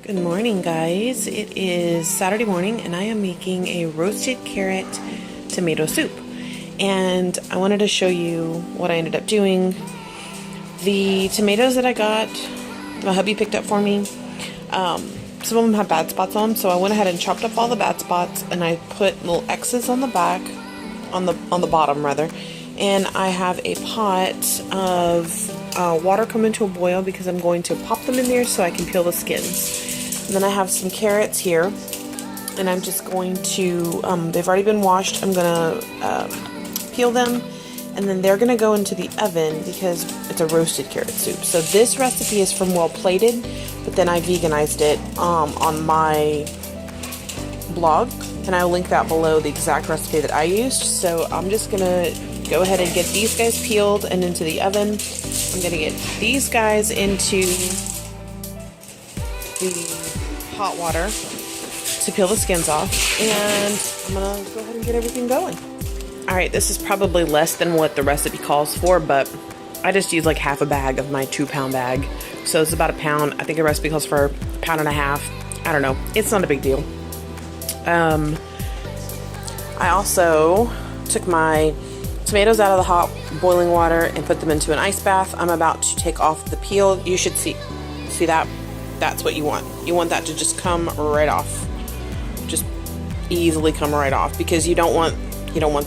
Good morning, guys. It is Saturday morning and I am making a roasted carrot tomato soup. And I wanted to show you what I ended up doing. The tomatoes that I got, my hubby picked up for me, some of them have bad spots on them, so I went ahead and chopped up all the bad spots and I put little X's on the back, on the bottom rather. And I have a pot of water coming to a boil because I'm going to pop them in there so I can peel the skins. And then I have some carrots here, and I'm just going to, they've already been washed, I'm going to peel them, and then they're going to go into the oven because it's a roasted carrot soup. So this recipe is from Well Plated, but then I veganized it on my blog, and I'll link that below, the exact recipe that I used. So I'm just going to go ahead and get these guys peeled and into the oven. I'm going to get these guys into the hot water to peel the skins off, and I'm gonna go ahead and get everything going. Alright, this is probably less than what the recipe calls for, but I just use like half a bag of my 2-pound bag, so it's about a pound. I think the recipe calls for 1.5 pounds. I don't know, it's not a big deal. I also took my tomatoes out of the hot boiling water and put them into an ice bath. I'm about to take off the peel. You should see that. That's what you want. You want that to just come right off. Just easily come right off, because you don't want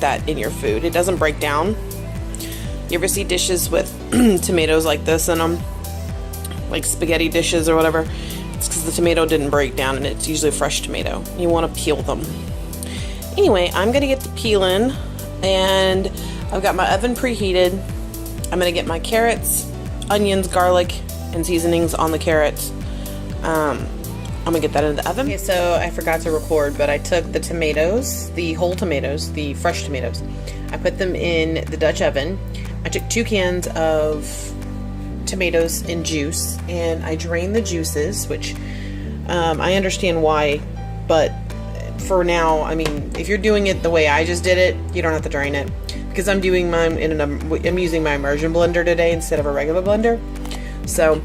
that in your food. It doesn't break down. You ever see dishes with tomatoes like this in them? Like spaghetti dishes or whatever? It's because the tomato didn't break down, and it's usually a fresh tomato. You want to peel them. Anyway, I'm going to get the peeling, and I've got my oven preheated. I'm going to get my carrots, onions, garlic, and seasonings on the carrots. I'm gonna get that in the oven. Okay, so I forgot to record, but I took the tomatoes, the whole tomatoes, the fresh tomatoes. I put them in the Dutch oven. I took 2 cans of tomatoes in juice, and I drained the juices, which I understand why, but for now, I mean, if you're doing it the way I just did it, you don't have to drain it, because I'm doing mine I'm using my immersion blender today instead of a regular blender. So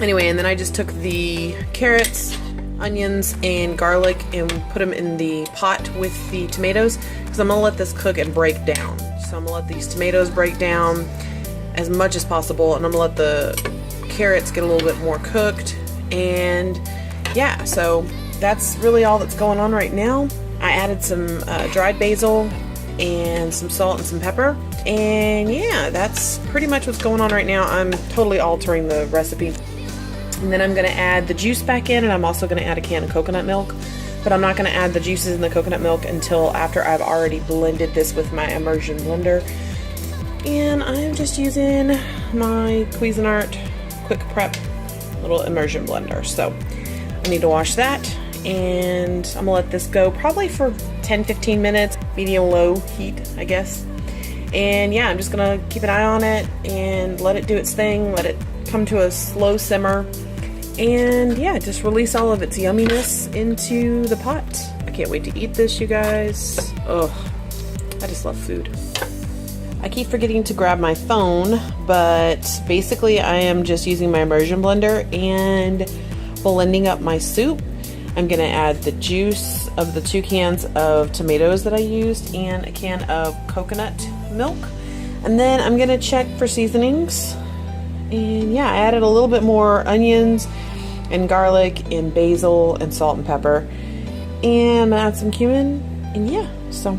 anyway, and then I just took the carrots, onions, and garlic and put them in the pot with the tomatoes, because I'm going to let this cook and break down. So I'm going to let these tomatoes break down as much as possible, and I'm going to let the carrots get a little bit more cooked. And yeah, so that's really all that's going on right now. I added some dried basil and some salt and some pepper. And yeah, that's pretty much what's going on right now. I'm totally altering the recipe. And then I'm going to add the juice back in, and I'm also going to add a can of coconut milk. But I'm not going to add the juices in the coconut milk until after I've already blended this with my immersion blender. And I'm just using my Cuisinart Quick Prep little immersion blender. So I need to wash that, and I'm going to let this go probably for 10-15 minutes, medium-low heat, I guess. And yeah, I'm just gonna keep an eye on it and let it do its thing, let it come to a slow simmer, and yeah, just release all of its yumminess into the pot. I can't wait to eat this, you guys. Oh, I just love food. I keep forgetting to grab my phone, but basically I am just using my immersion blender and blending up my soup. I'm gonna add the juice of the 2 cans of tomatoes that I used and a can of coconut milk, and then I'm gonna check for seasonings. And yeah, I added a little bit more onions and garlic and basil and salt and pepper, and I'm gonna add some cumin. And yeah, so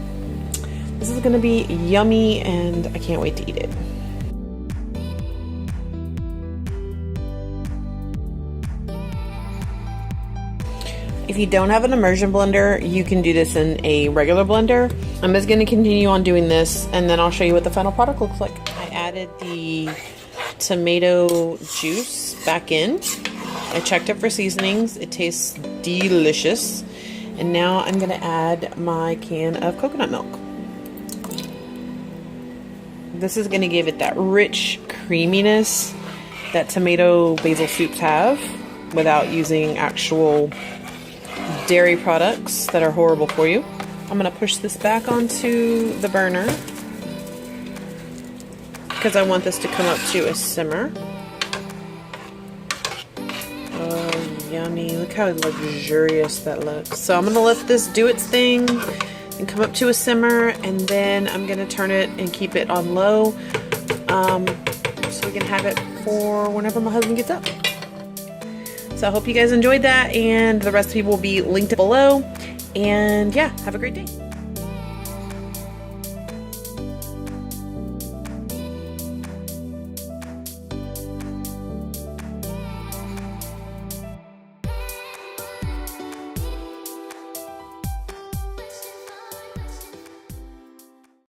this is gonna be yummy, and I can't wait to eat it. If you don't have an immersion blender, you can do this in a regular blender. I'm just going to continue on doing this, and then I'll show you what the final product looks like. I added the tomato juice back in. I checked it for seasonings. It tastes delicious. And now I'm going to add my can of coconut milk. This is going to give it that rich creaminess that tomato basil soups have without using actual dairy products that are horrible for you. I'm going to push this back onto the burner because I want this to come up to a simmer. Oh, yummy. Look how luxurious that looks. So I'm going to let this do its thing and come up to a simmer, and then I'm going to turn it and keep it on low so we can have it for whenever my husband gets up. So I hope you guys enjoyed that, and the recipe will be linked below. And yeah, have a great day.